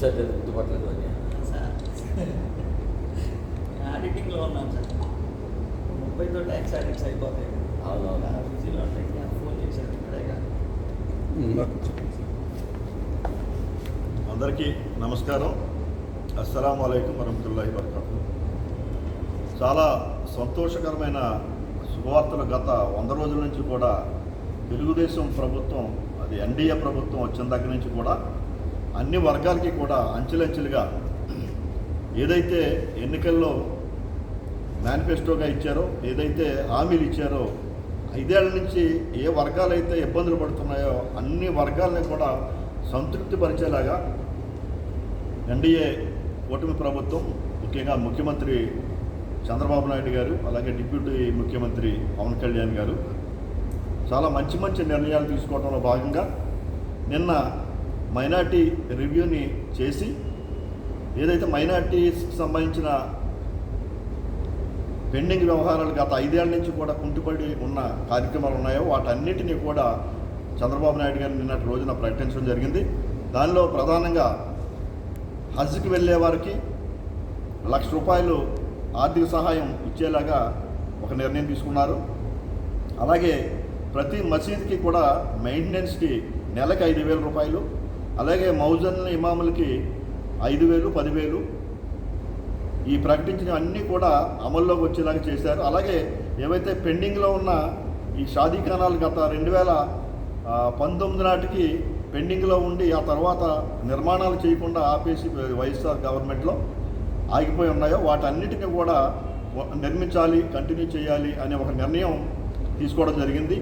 చూసారు కదా, గుర్తుపట్టలేదు అని. సార్ ఆడిటింగ్లో ఉన్నాను సార్. 30తో ట్యాక్స్ ఆడిట్స్ అయిపోతాయి. అవునవును. బిజీలో ఉంటాయి. ఫోన్ చేశారు ఇక్కడేగా. అందరికీ నమస్కారం. అస్సలాము అలైకుం వరహమతుల్లాహి వబరకాతుహు. చాలా సంతోషకరమైన శుభవార్తలు గత 100 రోజుల నుంచి కూడా తెలుగుదేశం ప్రభుత్వం, అది ఎన్డీఏ ప్రభుత్వం వచ్చిన దగ్గర నుంచి కూడా అన్ని వర్గాలకి కూడా అంచెలంచెలుగా ఏదైతే ఎన్నికల్లో మేనిఫెస్టోగా ఇచ్చారో, ఏదైతే హామీలు ఇచ్చారో, 5 ఏళ్ల నుంచి ఏ వర్గాలైతే ఇబ్బందులు పడుతున్నాయో అన్ని వర్గాలని కూడా సంతృప్తి పరిచేలాగా ఎన్డీఏ కూటమి ప్రభుత్వం, ముఖ్యంగా ముఖ్యమంత్రి చంద్రబాబు నాయుడు గారు, అలాగే డిప్యూటీ ముఖ్యమంత్రి పవన్ కళ్యాణ్ గారు చాలా మంచి మంచి నిర్ణయాలు తీసుకోవడంలో భాగంగా నిన్న మైనార్టీ రివ్యూని చేసి, ఏదైతే మైనార్టీస్కి సంబంధించిన పెండింగ్ వ్యవహారాలు గత 5 ఏళ్ల నుంచి కూడా కుంటుపడి ఉన్న కార్యక్రమాలు ఉన్నాయో వాటన్నిటినీ కూడా చంద్రబాబు నాయుడు గారు నిన్నటి రోజున ప్రకటించడం జరిగింది. దానిలో ప్రధానంగా హజ్కి వెళ్ళే వారికి ₹1,00,000 ఆర్థిక సహాయం ఇచ్చేలాగా ఒక నిర్ణయం తీసుకున్నారు. అలాగే ప్రతి మసీద్కి కూడా మెయింటెనెన్స్కి నెలకు ₹5,000, అలాగే మౌజన్ ఇమాములకి 5,000, 10,000 ఈ ప్రకటించిన అన్నీ కూడా అమల్లోకి వచ్చేలాగా చేశారు. అలాగే ఏవైతే పెండింగ్లో ఉన్న ఈ షాదీఖానాలు గత 2019 నాటికి పెండింగ్లో ఉండి ఆ తర్వాత నిర్మాణాలు చేయకుండా ఆపేసి వైఎస్ఆర్ గవర్నమెంట్లో ఆగిపోయి ఉన్నాయో వాటన్నిటిని కూడా నిర్మించాలి, కంటిన్యూ చేయాలి అనే ఒక నిర్ణయం తీసుకోవడం జరిగింది.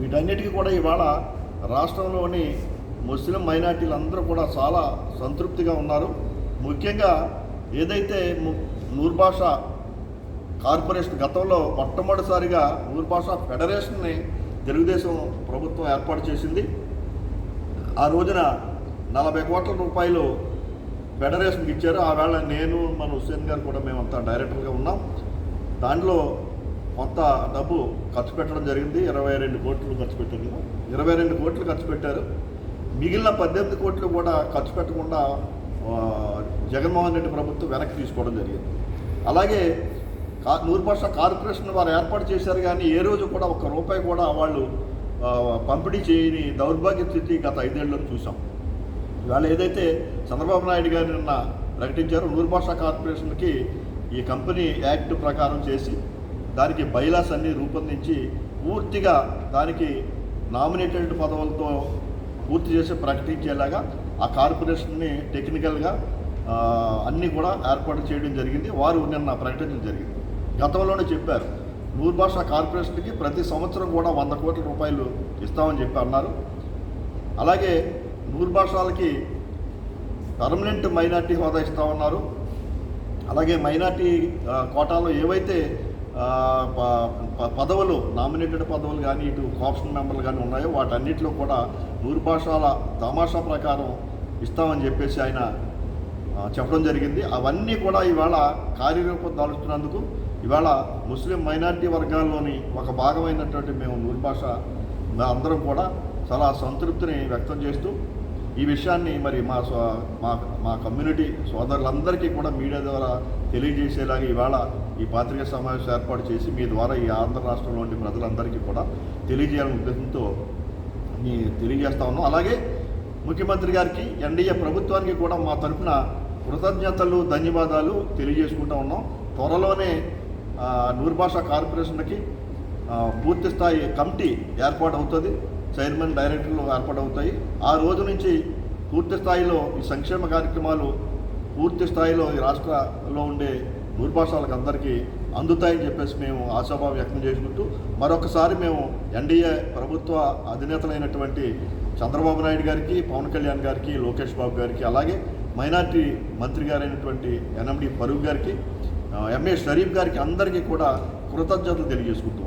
వీటన్నిటికీ కూడా ఇవాళ రాష్ట్రంలోని ముస్లిం మైనార్టీలు అందరూ కూడా చాలా సంతృప్తిగా ఉన్నారు. ముఖ్యంగా ఏదైతే నూర్ భాషా కార్పొరేషన్ గతంలో మొట్టమొదటిసారిగా నూర్ భాషా ఫెడరేషన్ని తెలుగుదేశం ప్రభుత్వం ఏర్పాటు చేసింది. ఆ రోజున ₹40 కోట్ల ఫెడరేషన్కి ఇచ్చారు. ఆ వేళ నేను, మన హుస్సేన్ గారు కూడా మేమంతా డైరెక్టర్గా ఉన్నాం. దాంట్లో కొంత డబ్బు ఖర్చు పెట్టడం జరిగింది. 22 కోట్లు ఖర్చు పెట్టారు. 22 కోట్లు ఖర్చు పెట్టారు. మిగిలిన 18 కోట్లు కూడా ఖర్చు పెట్టకుండా జగన్మోహన్ రెడ్డి ప్రభుత్వం వెనక్కి తీసుకోవడం జరిగింది. అలాగే నూర్ భాషా కార్పొరేషన్ వారు ఏర్పాటు చేశారు, కానీ ఏ రోజు కూడా ₹1 కూడా వాళ్ళు పంపిణీ చేయని దౌర్భాగ్య స్థితి గత 5 ఏళ్ళలో చూసాం. ఇవాళ ఏదైతే చంద్రబాబు నాయుడు గారు నిన్న ప్రకటించారో నూర్ భాషా కార్పొరేషన్కి ఈ కంపెనీ యాక్ట్ ప్రకారం చేసి దానికి బైలాస్ అన్నీ రూపొందించి పూర్తిగా దానికి నామినేటెడ్ పదవులతో పూర్తి చేసి ప్రకటించేలాగా ఆ కార్పొరేషన్ని టెక్నికల్గా అన్నీ కూడా ఏర్పాటు చేయడం జరిగింది. వారు నిన్న ప్రకటించడం జరిగింది. గతంలోనే చెప్పారు, నూర్ భాషా కార్పొరేషన్కి ప్రతి సంవత్సరం కూడా ₹100 కోట్ల ఇస్తామని చెప్పి అన్నారు. అలాగే నూర్ భాషాలకి పర్మనెంట్ మైనార్టీ హోదా ఇస్తామన్నారు. అలాగే మైనార్టీ కోటాలో ఏవైతే పదవులు, నామినేటెడ్ పదవులు కానీ ఇటు ఆప్షన్ మెంబర్లు కానీ ఉన్నాయో వాటన్నిటిలో కూడా నూర్ భాషాల తమాషా ప్రకారం ఇస్తామని చెప్పేసి ఆయన చెప్పడం జరిగింది. అవన్నీ కూడా ఇవాళ కార్యరూపం దాలుస్తున్నందుకు ఇవాళ ముస్లిం మైనార్టీ వర్గాల్లోని ఒక భాగమైనటువంటి మేము నూర్ భాషా అందరం కూడా చాలా సంతృప్తిని వ్యక్తం చేస్తూ ఈ విషయాన్ని మరి మా కమ్యూనిటీ సోదరులందరికీ కూడా మీడియా ద్వారా తెలియజేసేలాగా ఇవాళ ఈ పత్రికా సమావేశం ఏర్పాటు చేసి మీ ద్వారా ఈ ఆంధ్ర రాష్ట్రంలోని ప్రజలందరికీ కూడా తెలియజేయాలనే ఉద్దేశంతో తెలియజేస్తా ఉన్నాం. అలాగే ముఖ్యమంత్రి గారికి, ఎన్డీఏ ప్రభుత్వానికి కూడా మా తరఫున కృతజ్ఞతలు, ధన్యవాదాలు తెలియజేసుకుంటూ ఉన్నాం. త్వరలోనే నూర్ భాషా కార్పొరేషన్కి పూర్తి స్థాయి కమిటీ ఏర్పాటు అవుతుంది. చైర్మన్, డైరెక్టర్లు ఏర్పాటవుతాయి. ఆ రోజు నుంచి పూర్తి స్థాయిలో ఈ సంక్షేమ కార్యక్రమాలు పూర్తి స్థాయిలో ఈ రాష్ట్రంలో ఉండే నూర్ భాషాలకు అందరికీ అందుతాయని చెప్పేసి మేము ఆశాభావం వ్యక్తం చేసుకుంటూ మరొకసారి మేము ఎన్డీఏ ప్రభుత్వ అధినేతలైనటువంటి చంద్రబాబు నాయుడు గారికి, పవన్ కళ్యాణ్ గారికి, లోకేష్ బాబు గారికి, అలాగే మైనార్టీ మంత్రి గారైనటువంటి ఎన్ఎండి ఫరూక్ గారికి, ఎంఏ షరీఫ్ గారికి అందరికీ కూడా కృతజ్ఞతలు తెలియజేసుకుంటూ